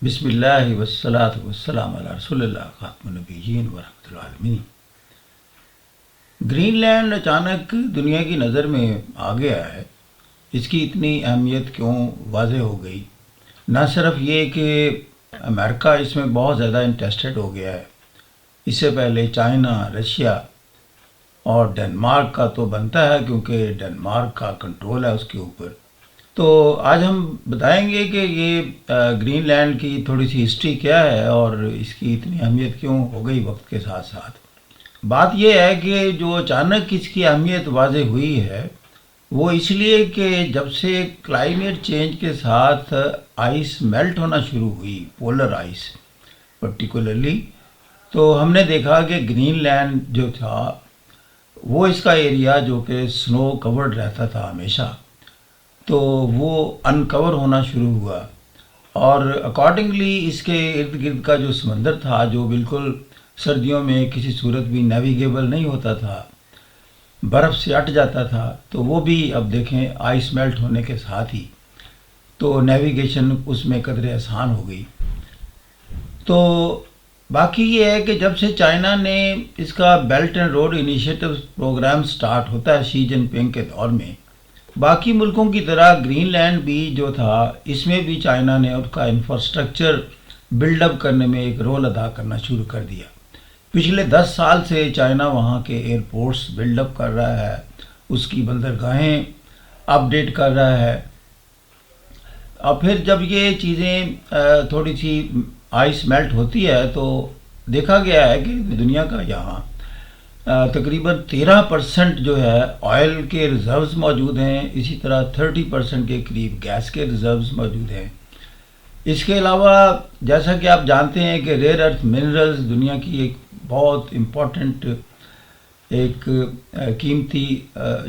بسم اللہ والصلاة والسلام علی رسول اللہ خاتم النبیین ورحمۃ اللہ عالمین۔ گرین لینڈ اچانک دنیا کی نظر میں آ گیا ہے۔ اس کی اتنی اہمیت کیوں واضح ہو گئی؟ نہ صرف یہ کہ امریکہ اس میں بہت زیادہ انٹرسٹڈ ہو گیا ہے، اس سے پہلے چائنا، رشیا اور ڈنمارک کا تو بنتا ہے کیونکہ ڈنمارک کا کنٹرول ہے اس کے اوپر۔ تو آج ہم بتائیں گے کہ یہ گرین لینڈ کی تھوڑی سی ہسٹری کیا ہے اور اس کی اتنی اہمیت کیوں ہو گئی وقت کے ساتھ ساتھ۔ بات یہ ہے کہ جو اچانک اس کی اہمیت واضح ہوئی ہے وہ اس لیے کہ جب سے کلائمیٹ چینج کے ساتھ آئس میلٹ ہونا شروع ہوئی، پولر آئس پرٹیکولرلی، تو ہم نے دیکھا کہ گرین لینڈ جو تھا وہ اس کا ایریا جو کہ سنو کورڈ رہتا تھا ہمیشہ، تو وہ انکور ہونا شروع ہوا، اور اکارڈنگلی اس کے ارد گرد کا جو سمندر تھا جو بالکل سردیوں میں کسی صورت بھی نیویگیبل نہیں ہوتا تھا، برف سے اٹ جاتا تھا، تو وہ بھی اب دیکھیں آئس میلٹ ہونے کے ساتھ ہی تو نیویگیشن اس میں قدرے آسان ہو گئی۔ تو باقی یہ ہے کہ جب سے چائنا نے اس کا belt and road initiative programme start ہوتا ہے شی جن پنگ کے دور میں، باقی ملکوں کی طرح گرین لینڈ بھی جو تھا اس میں بھی چائنا نے اس کا انفراسٹرکچر بلڈ اپ کرنے میں ایک رول ادا کرنا شروع کر دیا۔ پچھلے 10 سال سے چائنا وہاں کے ایئرپورٹس بلڈ اپ کر رہا ہے، اس کی بندرگاہیں اپ ڈیٹ کر رہا ہے، اور پھر جب یہ چیزیں تھوڑی سی آئس میلٹ ہوتی ہے تو دیکھا گیا ہے کہ دنیا کا یہاں تقریباً 13% جو ہے آئل کے ریزروز موجود ہیں، اسی طرح 30% کے قریب گیس کے ریزروز موجود ہیں۔ اس کے علاوہ جیسا کہ آپ جانتے ہیں کہ ریئر ارتھ منرلز دنیا کی ایک بہت امپورٹنٹ ایک قیمتی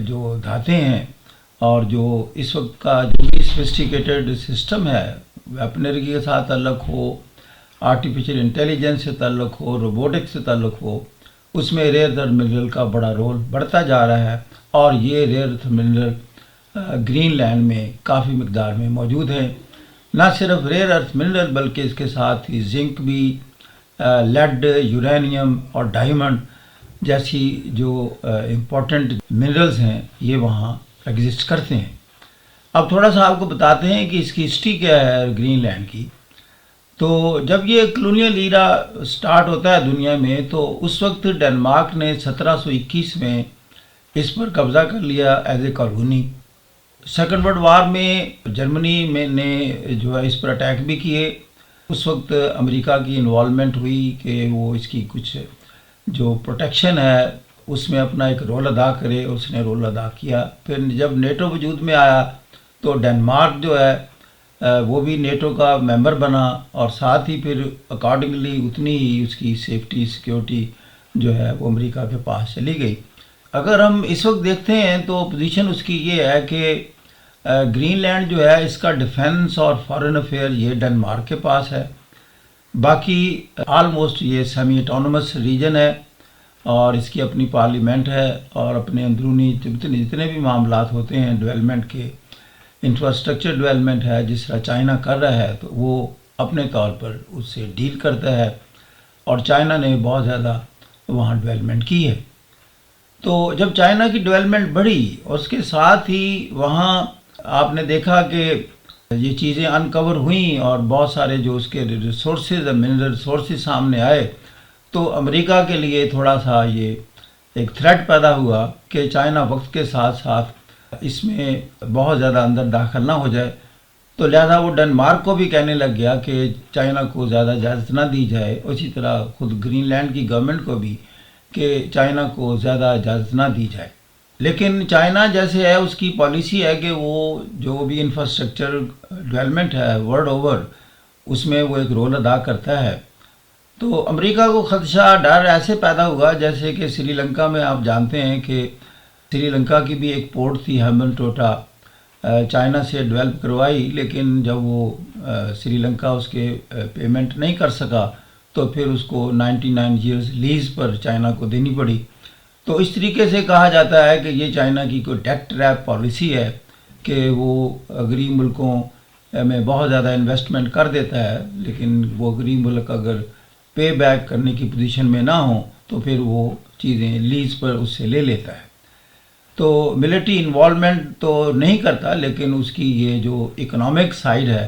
جو دھاتیں ہیں، اور جو اس وقت کا جو بھی سفسٹیکیٹڈ سسٹم ہے، ویپنری کے ساتھ تعلق ہو، آرٹیفیشل انٹیلیجنس سے تعلق ہو، روبوٹکس سے تعلق ہو، اس میں ریئر ارتھ منرل کا بڑا رول بڑھتا جا رہا ہے، اور یہ ریئر ارتھ منرل گرین لینڈ میں کافی مقدار میں موجود ہیں۔ نہ صرف ریئر ارتھ منرل بلکہ اس کے ساتھ ہی زنک بھی، لیڈ، یورینیم اور ڈائمنڈ جیسی جو امپورٹنٹ منرلز ہیں یہ وہاں ایگزسٹ کرتے ہیں۔ اب تھوڑا سا آپ کو بتاتے ہیں کہ اس کی ہسٹری کیا ہے گرین لینڈ کی۔ تو جب یہ کلونیل ایرا سٹارٹ ہوتا ہے دنیا میں تو اس وقت ڈنمارک نے 1721 میں اس پر قبضہ کر لیا as a colony. Second world war میں جرمنی میں نے جو ہے اس پر اٹیک بھی کیے۔ اس وقت امریکہ کی انوالومنٹ ہوئی کہ وہ اس کی کچھ جو پروٹیکشن ہے اس میں اپنا ایک رول ادا کرے، اس نے رول ادا کیا۔ پھر جب نیٹو وجود میں آیا تو ڈنمارک جو ہے وہ بھی نیٹو کا ممبر بنا، اور ساتھ ہی پھر اکارڈنگلی اتنی ہی اس کی سیفٹی سیکیورٹی جو ہے وہ امریکہ کے پاس چلی گئی۔ اگر ہم اس وقت دیکھتے ہیں تو پوزیشن اس کی یہ ہے کہ گرین لینڈ جو ہے اس کا ڈیفنس اور فارن افیئر یہ ڈنمارک کے پاس ہے، باقی آلموسٹ یہ سیمی اٹونومس ریجن ہے، اور اس کی اپنی پارلیمنٹ ہے، اور اپنے اندرونی جتنے بھی معاملات ہوتے ہیں ڈیولپمنٹ کے، انفراسٹرکچر ڈیولپمنٹ ہے جس طرح چائنا کر رہا ہے تو وہ اپنے طور پر اس سے ڈیل کرتا ہے، اور چائنا نے بہت زیادہ وہاں ڈیولپمنٹ کی ہے۔ تو جب چائنا کی ڈیولپمنٹ بڑھی اور اس کے ساتھ ہی وہاں آپ نے دیکھا کہ یہ چیزیں انکور ہوئیں اور بہت سارے جو اس کے ریسورسز منرل ریسورسز سامنے آئے، تو امریکہ کے لیے تھوڑا سا یہ ایک تھریٹ پیدا ہوا کہ چائنا وقت کے ساتھ ساتھ اس میں بہت زیادہ اندر داخل نہ ہو جائے، تو لہذا وہ ڈنمارک کو بھی کہنے لگ گیا کہ چائنا کو زیادہ اجازت نہ دی جائے، اسی طرح خود گرین لینڈ کی گورنمنٹ کو بھی کہ چائنا کو زیادہ اجازت نہ دی جائے۔ لیکن چائنا جیسے ہے اس کی پالیسی ہے کہ وہ جو بھی انفراسٹرکچر ڈیولپمنٹ ہے ورلڈ اوور اس میں وہ ایک رول ادا کرتا ہے۔ تو امریکہ کو خدشہ ڈر ایسے پیدا ہوا جیسے کہ سری لنکا میں آپ جانتے ہیں کہ سری لنکا کی بھی ایک پورٹ تھی ہیمبن ٹوٹا، چائنا سے ڈیولپ کروائی، لیکن جب وہ سری لنکا اس کے پیمنٹ نہیں کر سکا تو پھر اس کو 99 ایئرز لیز پر چائنا کو دینی پڑی۔ تو اس طریقے سے کہا جاتا ہے کہ یہ چائنا کی کوئی ڈیٹ ٹریپ پالیسی ہے کہ وہ غریب ملکوں میں بہت زیادہ انویسٹمنٹ کر دیتا ہے، لیکن وہ غریب ملک اگر پے بیک کرنے کی پوزیشن میں نہ ہوں تو پھر وہ چیزیں لیز پر اس سے لے لیتا ہے۔ تو ملٹری انوالومنٹ تو نہیں کرتا، لیکن اس کی یہ جو اکنامک سائیڈ ہے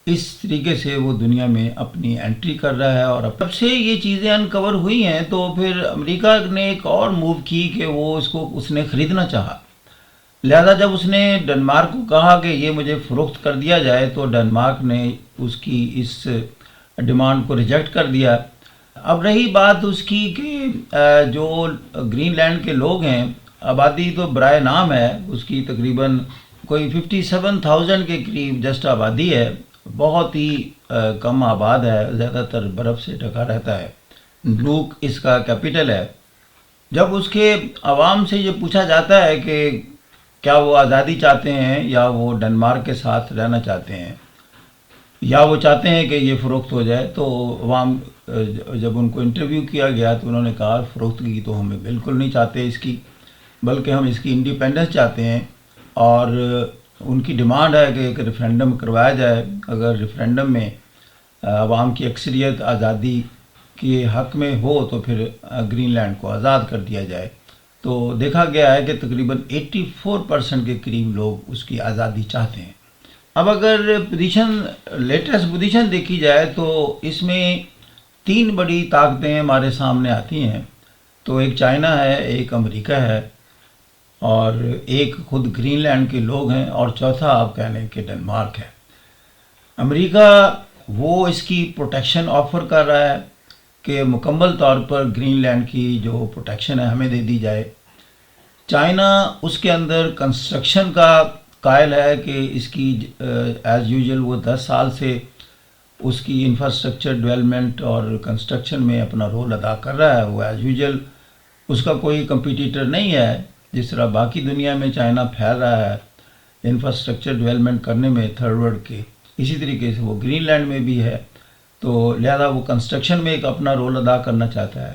اس طریقے سے وہ دنیا میں اپنی انٹری کر رہا ہے۔ اور جب سے یہ چیزیں انکور ہوئی ہیں تو پھر امریکہ نے ایک اور موو کی کہ وہ اس نے خریدنا چاہا۔ لہذا جب اس نے ڈنمارک کو کہا کہ یہ مجھے فروخت کر دیا جائے تو ڈنمارک نے اس کی اس ڈیمانڈ کو ریجیکٹ کر دیا۔ اب رہی بات اس کی کہ جو گرین لینڈ کے لوگ ہیں، آبادی تو برائے نام ہے اس کی، تقریباً کوئی 57,000 کے قریب جسٹ آبادی ہے، بہت ہی کم آباد ہے، زیادہ تر برف سے ڈھکا رہتا ہے۔ نوک اس کا کیپٹل ہے۔ جب اس کے عوام سے یہ پوچھا جاتا ہے کہ کیا وہ آزادی چاہتے ہیں یا وہ ڈنمارک کے ساتھ رہنا چاہتے ہیں یا وہ چاہتے ہیں کہ یہ فروخت ہو جائے، تو عوام جب ان کو انٹرویو کیا گیا تو انہوں نے کہا فروختگی تو ہمیں بالکل نہیں چاہتے اس کی، بلکہ ہم اس کی انڈیپینڈنس چاہتے ہیں۔ اور ان کی ڈیمانڈ ہے کہ ایک ریفرینڈم کروایا جائے، اگر ریفرینڈم میں عوام کی اکثریت آزادی کے حق میں ہو تو پھر گرین لینڈ کو آزاد کر دیا جائے۔ تو دیکھا گیا ہے کہ تقریباً 84% کے قریب لوگ اس کی آزادی چاہتے ہیں۔ اب اگر لیٹسٹ پوزیشن دیکھی جائے تو اس میں 3 بڑی طاقتیں ہمارے سامنے آتی ہیں۔ تو ایک چائنا ہے، ایک امریکہ ہے، اور ایک خود گرین لینڈ کے لوگ ہیں، اور چوتھا آپ کہہ لیں کہ ڈنمارک ہے۔ امریکہ وہ اس کی پروٹیکشن آفر کر رہا ہے کہ مکمل طور پر گرین لینڈ کی جو پروٹیکشن ہے ہمیں دے دی جائے۔ چائنا اس کے اندر کنسٹرکشن کا قائل ہے کہ اس کی ایز یوزول وہ 10 سال سے اس کی انفراسٹرکچر ڈیولپمنٹ اور کنسٹرکشن میں اپنا رول ادا کر رہا ہے۔ وہ ایز یوزول اس کا کوئی کمپیٹیٹر نہیں ہے، جس طرح باقی دنیا میں چائنا پھیل رہا ہے انفراسٹرکچر ڈیولپمنٹ کرنے میں تھرڈ ورلڈ کے، اسی طریقے سے وہ گرین لینڈ میں بھی ہے۔ تو لہذا وہ کنسٹرکشن میں ایک اپنا رول ادا کرنا چاہتا ہے،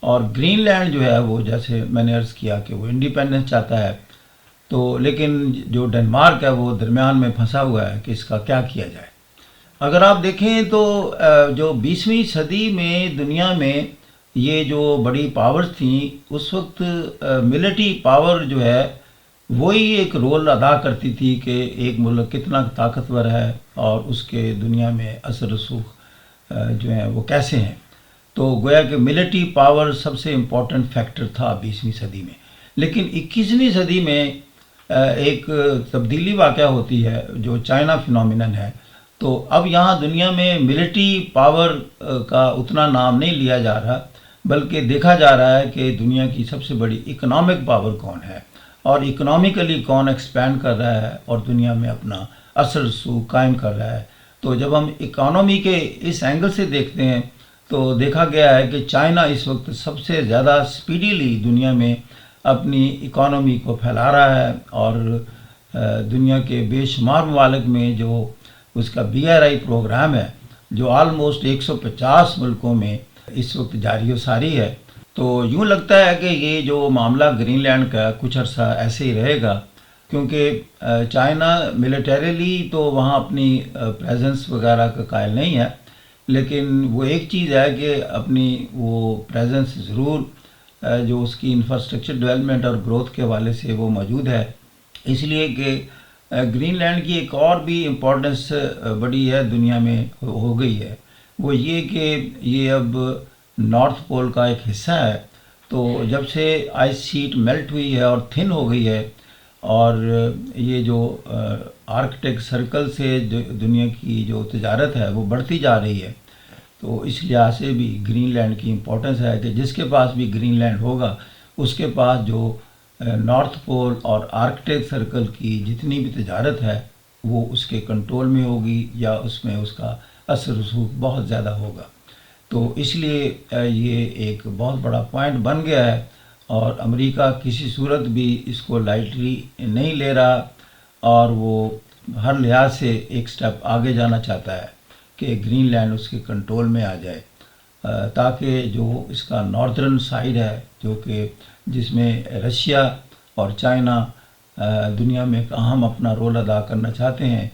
اور گرین لینڈ جو ہے وہ جیسے میں نے عرض کیا کہ وہ انڈیپینڈنس چاہتا ہے۔ تو لیکن جو ڈنمارک ہے وہ درمیان میں پھنسا ہوا ہے کہ اس کا کیا کیا جائے۔ اگر آپ دیکھیں تو جو 20ویں صدی میں دنیا میں یہ جو بڑی پاورز تھیں، اس وقت ملٹری پاور جو ہے وہی ایک رول ادا کرتی تھی کہ ایک ملک کتنا طاقتور ہے اور اس کے دنیا میں اثر رسوخ جو ہیں وہ کیسے ہیں۔ تو گویا کہ ملٹری پاور سب سے امپورٹنٹ فیکٹر تھا 20ویں صدی میں۔ لیکن 21ویں صدی میں ایک تبدیلی واقع ہوتی ہے جو چائنا فینومینن ہے۔ تو اب یہاں دنیا میں ملٹری پاور کا اتنا نام نہیں لیا جا رہا، بلکہ دیکھا جا رہا ہے کہ دنیا کی سب سے بڑی اکنامک پاور کون ہے اور اکنامیکلی کون ایکسپینڈ کر رہا ہے اور دنیا میں اپنا اثر رسوخ قائم کر رہا ہے۔ تو جب ہم اکانومی کے اس اینگل سے دیکھتے ہیں تو دیکھا گیا ہے کہ چائنا اس وقت سب سے زیادہ سپیڈیلی دنیا میں اپنی اکانومی کو پھیلا رہا ہے، اور دنیا کے بے شمار ممالک میں جو اس کا BRI پروگرام ہے جو آلموسٹ 150 ملکوں میں اس وقت جاری و ساری ہے۔ تو یوں لگتا ہے کہ یہ جو معاملہ گرین لینڈ کا کچھ عرصہ ایسے ہی رہے گا، کیونکہ چائنا ملیٹریلی تو وہاں اپنی پریزنس وغیرہ کا قائل نہیں ہے، لیکن وہ ایک چیز ہے کہ اپنی وہ پریزنس ضرور جو اس کی انفراسٹرکچر ڈیولپمنٹ اور گروتھ کے حوالے سے وہ موجود ہے، اس لیے کہ گرین لینڈ کی ایک اور بھی امپورٹنس بڑی ہے دنیا میں ہو گئی ہے، وہ یہ کہ یہ اب نارتھ پول کا ایک حصہ ہے۔ تو جب سے آئس شیٹ میلٹ ہوئی ہے اور تھن ہو گئی ہے، اور یہ جو آرکٹک سرکل سے دنیا کی جو تجارت ہے وہ بڑھتی جا رہی ہے، تو اس لحاظ سے بھی گرین لینڈ کی امپورٹنس ہے کہ جس کے پاس بھی گرین لینڈ ہوگا اس کے پاس جو نارتھ پول اور آرکٹک سرکل کی جتنی بھی تجارت ہے وہ اس کے کنٹرول میں ہوگی یا اس میں اس کا اثر رسوخ بہت زیادہ ہوگا۔ تو اس لیے یہ ایک بہت بڑا پوائنٹ بن گیا ہے، اور امریکہ کسی صورت بھی اس کو لائٹلی نہیں لے رہا، اور وہ ہر لحاظ سے ایک سٹیپ آگے جانا چاہتا ہے کہ گرین لینڈ اس کے کنٹرول میں آ جائے، تاکہ جو اس کا ناردرن سائیڈ ہے جو کہ جس میں رشیا اور چائنا دنیا میں ایک اہم اپنا رول ادا کرنا چاہتے ہیں،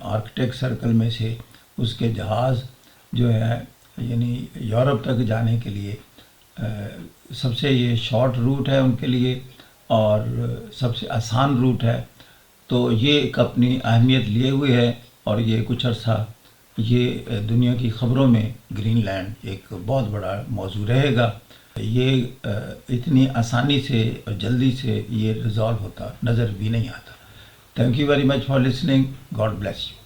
آرکٹک سرکل میں سے اس کے جہاز جو ہے یعنی یورپ تک جانے کے لیے سب سے یہ شارٹ روٹ ہے ان کے لیے اور سب سے آسان روٹ ہے. تو یہ ایک اپنی اہمیت لیے ہوئے ہے اور یہ کچھ عرصہ یہ دنیا کی خبروں میں گرین لینڈ ایک بہت بڑا موضوع رہے گا. یہ اتنی آسانی سے اور جلدی سے یہ ریزالو ہوتا نظر بھی نہیں آتا. Thank you very much for listening. God bless you.